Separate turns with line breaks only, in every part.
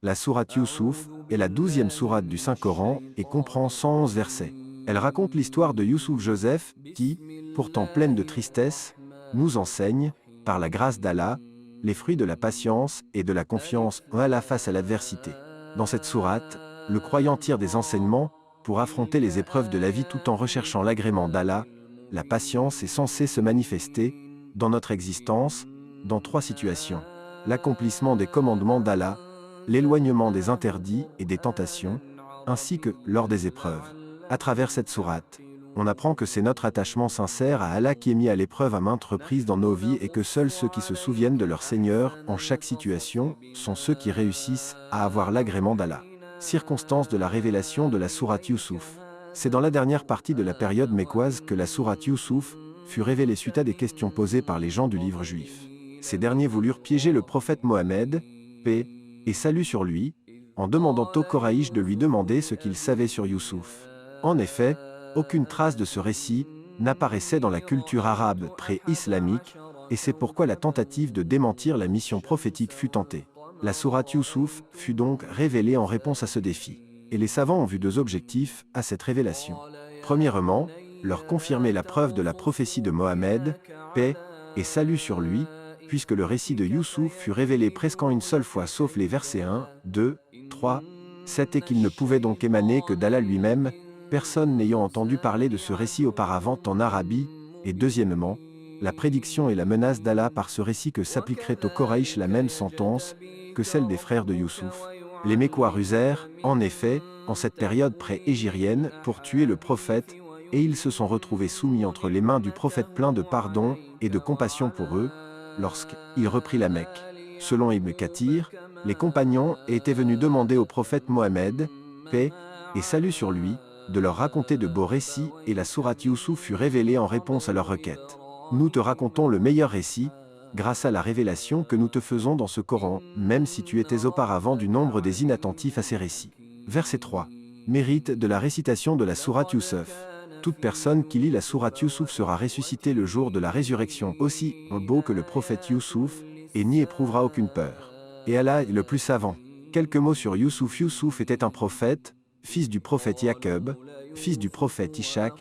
La sourate Youssouf est la 12e sourate du Saint-Coran et comprend 111 versets. Elle raconte l'histoire de Youssouf Joseph qui, pourtant pleine de tristesse, nous enseigne, par la grâce d'Allah, les fruits de la patience et de la confiance en Allah face à l'adversité. Dans cette sourate, le croyant tire des enseignements pour affronter les épreuves de la vie tout en recherchant l'agrément d'Allah. La patience est censée se manifester, dans notre existence, dans 3 situations. L'accomplissement des commandements d'Allah, l'éloignement des interdits et des tentations, ainsi que lors des épreuves. À travers cette sourate, on apprend que c'est notre attachement sincère à Allah qui est mis à l'épreuve à maintes reprises dans nos vies et que seuls ceux qui se souviennent de leur Seigneur en chaque situation sont ceux qui réussissent à avoir l'agrément d'Allah. Circonstances de la révélation de la sourate Youssouf. C'est dans la dernière partie de la période mécoise que la sourate Youssouf fut révélée suite à des questions posées par les gens du livre juif. Ces derniers voulurent piéger le prophète Mohammed, paix et salut sur lui, en demandant au Coraïch de lui demander ce qu'il savait sur Youssouf. En effet, aucune trace de ce récit n'apparaissait dans la culture arabe pré-islamique, et c'est pourquoi la tentative de démentir la mission prophétique fut tentée. La sourate Youssouf fut donc révélée en réponse à ce défi. Et les savants ont vu 2 objectifs à cette révélation. Premièrement, leur confirmer la preuve de la prophétie de Mohammed, paix et salut sur lui, puisque le récit de Youssouf fut révélé presque en une seule fois sauf les versets 1, 2, 3, 7 et qu'il ne pouvait donc émaner que d'Allah lui-même, personne n'ayant entendu parler de ce récit auparavant en Arabie, et deuxièmement, la prédiction et la menace d'Allah par ce récit que s'appliquerait au Coraïch la même sentence que celle des frères de Youssouf. Les Mécois rusèrent, en effet, en cette période pré-égirienne, pour tuer le prophète, et ils se sont retrouvés soumis entre les mains du prophète plein de pardon et de compassion pour eux, lorsqu'il reprit la Mecque. Selon Ibn Kathir, les compagnons étaient venus demander au prophète Mohammed, paix et salut sur lui, de leur raconter de beaux récits et la sourate Youssouf fut révélée en réponse à leur requête. Nous te racontons le meilleur récit, grâce à la révélation que nous te faisons dans ce Coran, même si tu étais auparavant du nombre des inattentifs à ces récits. Verset 3. Mérite de la récitation de la sourate Youssouf. Toute personne qui lit la sourate Youssouf sera ressuscitée le jour de la résurrection aussi beau que le prophète Youssouf, et n'y éprouvera aucune peur. Et Allah est le plus savant. Quelques mots sur Youssouf. Youssouf était un prophète, fils du prophète Jacob, fils du prophète Ishaq,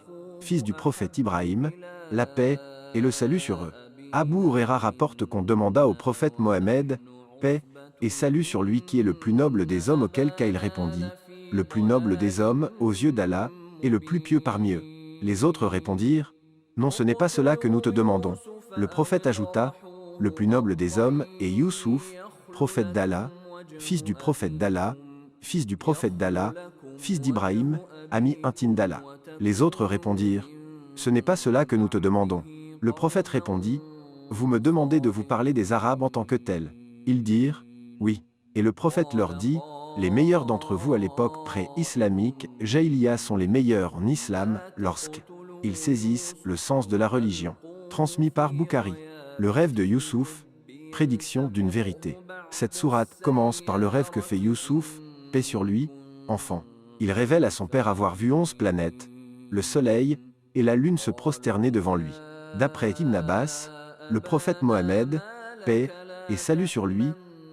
fils du prophète Ibrahim, la paix et le salut sur eux. Abu Huraira rapporte qu'on demanda au prophète Mohammed, paix et salut sur lui qui est le plus noble des hommes, auquel cas il répondit, le plus noble des hommes aux yeux d'Allah, et le plus pieux parmi eux. Les autres répondirent, non, ce n'est pas cela que nous te demandons. Le prophète ajouta, le plus noble des hommes est Youssouf, prophète d'Allah, fils du prophète d'Allah, fils du prophète d'Allah, fils d'Ibrahim, ami intime d'Allah. Les autres répondirent, ce n'est pas cela que nous te demandons. Le prophète répondit, vous me demandez de vous parler des Arabes en tant que tels. Ils dirent, oui. Et le prophète leur dit, les meilleurs d'entre vous à l'époque pré-islamique, Jaïlia sont les meilleurs en islam, lorsqu'ils saisissent le sens de la religion. Transmis par Boukhari. Le rêve de Youssouf, prédiction d'une vérité. Cette sourate commence par le rêve que fait Youssouf, paix sur lui, enfant. Il révèle à son père avoir vu 11 planètes, le soleil et la lune se prosterner devant lui. D'après Ibn Abbas, le prophète Mohammed, paix et salut sur lui,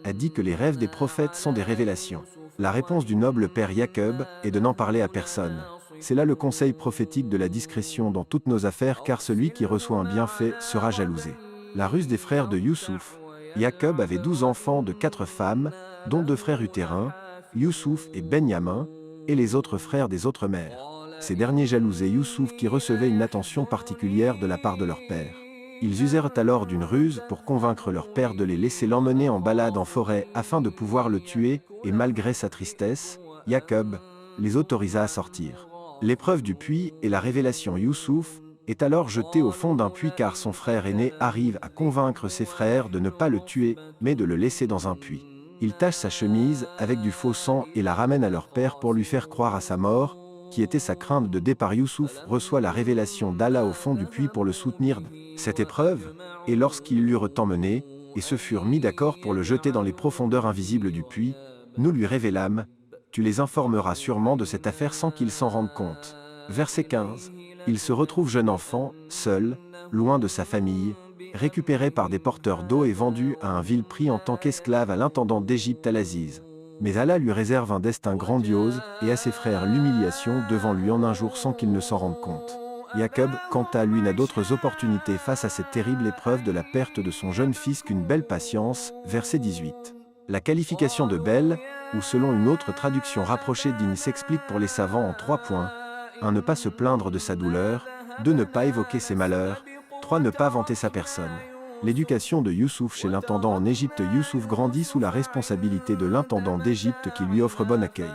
a dit que les rêves des prophètes sont des révélations. La réponse du noble père Jacob est de n'en parler à personne. C'est là le conseil prophétique de la discrétion dans toutes nos affaires, car celui qui reçoit un bienfait sera jalousé. La ruse des frères de Youssouf. Jacob avait 12 enfants de 4 femmes, dont 2 frères utérins, Youssouf et Benyamin, et les autres frères des autres mères. Ces derniers jalousaient Youssouf qui recevait une attention particulière de la part de leur père. Ils usèrent alors d'une ruse pour convaincre leur père de les laisser l'emmener en balade en forêt afin de pouvoir le tuer, et malgré sa tristesse, Jacob les autorisa à sortir. L'épreuve du puits et la révélation. Youssouf est alors jeté au fond d'un puits car son frère aîné arrive à convaincre ses frères de ne pas le tuer, mais de le laisser dans un puits. Il tache sa chemise avec du faux sang et la ramène à leur père pour lui faire croire à sa mort, qui était sa crainte de départ. Youssouf reçoit la révélation d'Allah au fond du puits pour le soutenir dans cette épreuve, et lorsqu'ils l'eurent emmené, et se furent mis d'accord pour le jeter dans les profondeurs invisibles du puits, nous lui révélâmes, tu les informeras sûrement de cette affaire sans qu'ils s'en rendent compte. Verset 15. Il se retrouve jeune enfant, seul, loin de sa famille, récupéré par des porteurs d'eau et vendu à un vil prix en tant qu'esclave à l'intendant d'Égypte Al-Aziz. Mais Allah lui réserve un destin grandiose, et à ses frères l'humiliation devant lui en un jour sans qu'ils ne s'en rendent compte. Jacob, quant à lui, n'a d'autres opportunités face à cette terrible épreuve de la perte de son jeune fils qu'une belle patience, verset 18. La qualification de belle, ou selon une autre traduction rapprochée digne, s'explique pour les savants en 3 points. 1. Ne pas se plaindre de sa douleur. 2. Ne pas évoquer ses malheurs. 3. Ne pas vanter sa personne. L'éducation de Youssouf chez l'intendant en Égypte. Youssouf grandit sous la responsabilité de l'intendant d'Égypte qui lui offre bon accueil.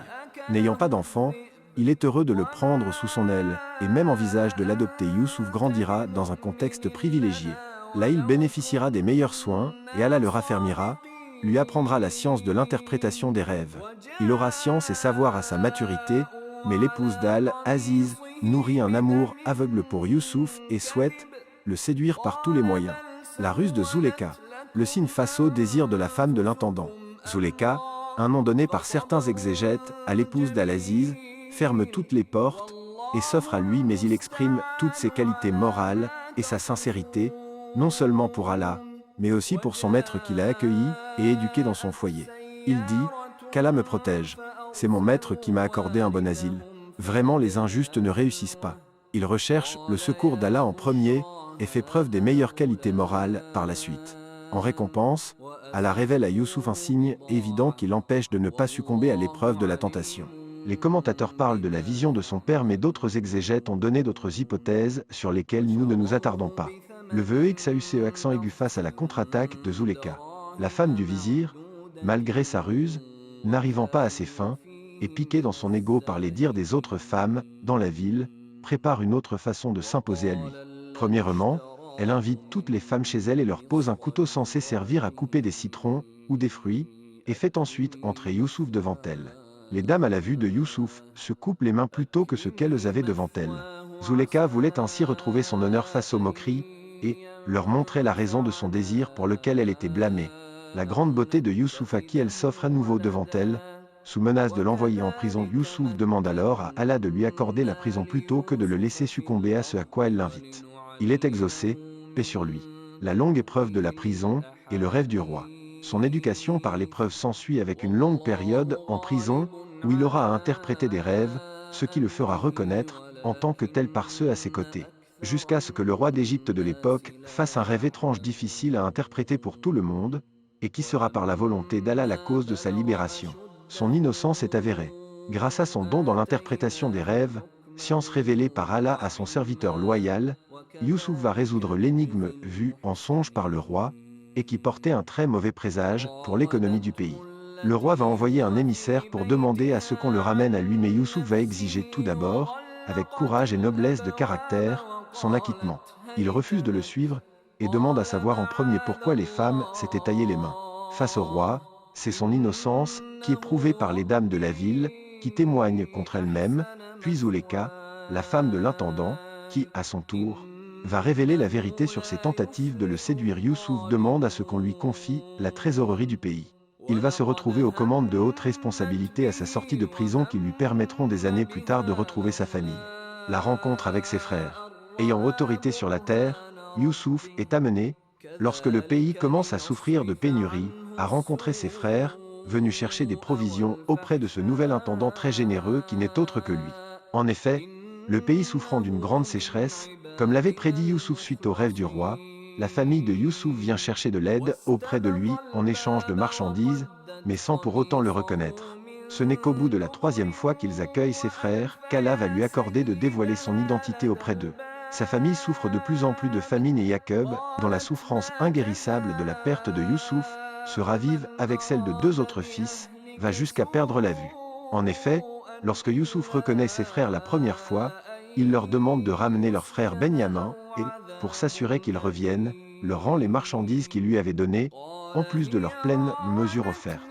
N'ayant pas d'enfant, il est heureux de le prendre sous son aile, et même envisage de l'adopter. Youssouf grandira dans un contexte privilégié. Là il bénéficiera des meilleurs soins, et Allah le raffermira, lui apprendra la science de l'interprétation des rêves. Il aura science et savoir à sa maturité, mais l'épouse d'Al-Aziz nourrit un amour aveugle pour Youssouf et souhaite le séduire par tous les moyens. La ruse de Zuleka. Le signe face au désir de la femme de l'intendant. Zuleka, un nom donné par certains exégètes à l'épouse d'Al-Aziz, ferme toutes les portes et s'offre à lui, mais il exprime toutes ses qualités morales et sa sincérité, non seulement pour Allah, mais aussi pour son maître qui l'a accueilli et éduqué dans son foyer. Il dit « qu'Allah me protège, c'est mon maître qui m'a accordé un bon asile. Vraiment les injustes ne réussissent pas. Il recherche le secours d'Allah en premier et fait preuve des meilleures qualités morales par la suite. En récompense, Allah révèle à Youssouf un signe évident qui l'empêche de ne pas succomber à l'épreuve de la tentation. Les commentateurs parlent de la vision de son père, mais d'autres exégètes ont donné d'autres hypothèses sur lesquelles nous ne nous attardons pas. Le VEXAUCE accent aigu face à la contre-attaque de Zuleka. La femme du vizir, malgré sa ruse, n'arrivant pas à ses fins, et piquée dans son ego par les dires des autres femmes dans la ville, prépare une autre façon de s'imposer à lui. Premièrement, elle invite toutes les femmes chez elle et leur pose un couteau censé servir à couper des citrons ou des fruits, et fait ensuite entrer Youssouf devant elle. Les dames à la vue de Youssouf se coupent les mains plutôt que ce qu'elles avaient devant elles. Zuleka voulait ainsi retrouver son honneur face aux moqueries, et leur montrer la raison de son désir pour lequel elle était blâmée. La grande beauté de Youssouf à qui elle s'offre à nouveau devant elle. Sous menace de l'envoyer en prison, Youssouf demande alors à Allah de lui accorder la prison plutôt que de le laisser succomber à ce à quoi elle l'invite. Il est exaucé, paix sur lui. La longue épreuve de la prison et le rêve du roi. Son éducation par l'épreuve s'ensuit avec une longue période en prison où il aura à interpréter des rêves, ce qui le fera reconnaître en tant que tel par ceux à ses côtés. Jusqu'à ce que le roi d'Égypte de l'époque fasse un rêve étrange difficile à interpréter pour tout le monde, et qui sera par la volonté d'Allah la cause de sa libération. Son innocence est avérée. Grâce à son don dans l'interprétation des rêves, science révélée par Allah à son serviteur loyal, Youssouf va résoudre l'énigme vue en songe par le roi, et qui portait un très mauvais présage pour l'économie du pays. Le roi va envoyer un émissaire pour demander à ce qu'on le ramène à lui, mais Youssouf va exiger tout d'abord, avec courage et noblesse de caractère, son acquittement. Il refuse de le suivre, et demande à savoir en premier pourquoi les femmes s'étaient taillées les mains. Face au roi, c'est son innocence qui est prouvée par les dames de la ville, qui témoignent contre elles-mêmes, puis Zuleka, la femme de l'intendant, qui, à son tour, va révéler la vérité sur ses tentatives de le séduire. Youssouf demande à ce qu'on lui confie la trésorerie du pays. Il va se retrouver aux commandes de hautes responsabilités à sa sortie de prison qui lui permettront des années plus tard de retrouver sa famille. La rencontre avec ses frères. Ayant autorité sur la terre, Youssouf est amené, lorsque le pays commence à souffrir de pénurie, à rencontrer ses frères, venus chercher des provisions auprès de ce nouvel intendant très généreux qui n'est autre que lui. En effet, le pays souffrant d'une grande sécheresse, comme l'avait prédit Youssouf suite au rêve du roi, la famille de Youssouf vient chercher de l'aide auprès de lui en échange de marchandises, mais sans pour autant le reconnaître. Ce n'est qu'au bout de la 3e fois qu'ils accueillent ses frères qu'Allah va lui accorder de dévoiler son identité auprès d'eux. Sa famille souffre de plus en plus de famine et Jacob, dont la souffrance inguérissable de la perte de Youssouf, se ravive avec celle de 2 autres fils, va jusqu'à perdre la vue. En effet, lorsque Youssouf reconnaît ses frères la première fois, il leur demande de ramener leur frère Benyamin, et, pour s'assurer qu'ils reviennent, leur rend les marchandises qu'il lui avait données, en plus de leur pleine mesure offerte.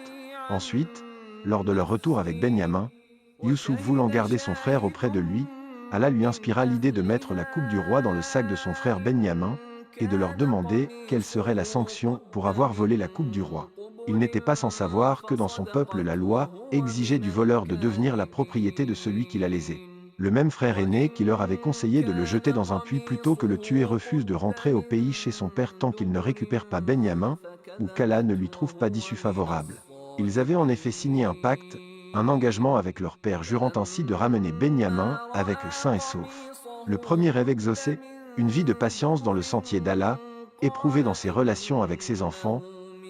Ensuite, lors de leur retour avec Benyamin, Youssouf voulant garder son frère auprès de lui, Allah lui inspira l'idée de mettre la coupe du roi dans le sac de son frère Benyamin, et de leur demander quelle serait la sanction pour avoir volé la coupe du roi. Il n'était pas sans savoir que dans son peuple la loi exigeait du voleur de devenir la propriété de celui qui l'a lésé. Le même frère aîné qui leur avait conseillé de le jeter dans un puits plutôt que le tuer refuse de rentrer au pays chez son père tant qu'il ne récupère pas Benyamin, ou qu'Allah ne lui trouve pas d'issue favorable. Ils avaient en effet signé un pacte, un engagement avec leur père, jurant ainsi de ramener Benyamin avec eux sain et sauf. Le premier rêve exaucé, une vie de patience dans le sentier d'Allah, éprouvée dans ses relations avec ses enfants,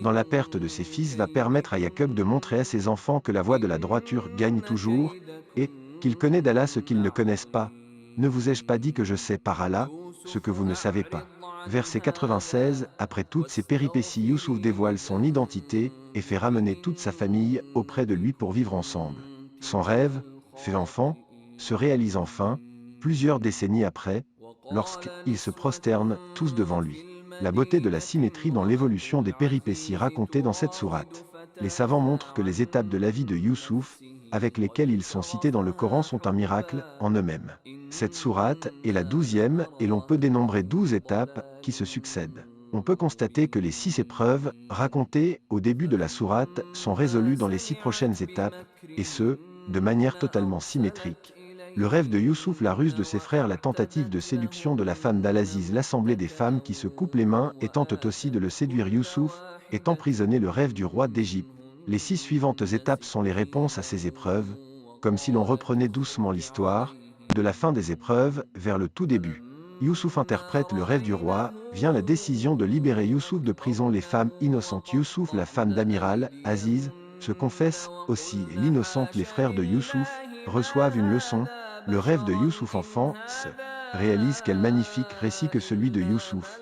dans la perte de ses fils, va permettre à Jacob de montrer à ses enfants que la voie de la droiture gagne toujours, et qu'il connaît d'Allah ce qu'ils ne connaissent pas. Ne vous ai-je pas dit que je sais par Allah ce que vous ne savez pas? Verset 96, après toutes ces péripéties, Youssouf dévoile son identité et fait ramener toute sa famille auprès de lui pour vivre ensemble. Son rêve, fait enfant, se réalise enfin, plusieurs décennies après, lorsqu'ils se prosternent tous devant lui. La beauté de la symétrie dans l'évolution des péripéties racontées dans cette sourate. Les savants montrent que les étapes de la vie de Youssouf, avec lesquelles ils sont cités dans le Coran, sont un miracle en eux-mêmes. Cette sourate est la 12e et l'on peut dénombrer 12 étapes qui se succèdent. On peut constater que les 6 épreuves, racontées au début de la sourate, sont résolues dans les 6 prochaines étapes, et ce, de manière totalement symétrique. Le rêve de Youssouf, la ruse de ses frères, la tentative de séduction de la femme d'Al-Aziz, l'assemblée des femmes qui se coupent les mains et tentent aussi de le séduire. Youssouf est emprisonné, le rêve du roi d'Égypte. Les 6 suivantes étapes sont les réponses à ces épreuves, comme si l'on reprenait doucement l'histoire, de la fin des épreuves vers le tout début. Youssouf interprète le rêve du roi, vient la décision de libérer Youssouf de prison, les femmes innocentes. Youssouf, la femme d'Amiral Aziz, se confesse aussi, et l'innocente, les frères de Youssouf, reçoivent une leçon. Le rêve de Youssouf enfant se réalise. Quel magnifique récit que celui de Youssouf.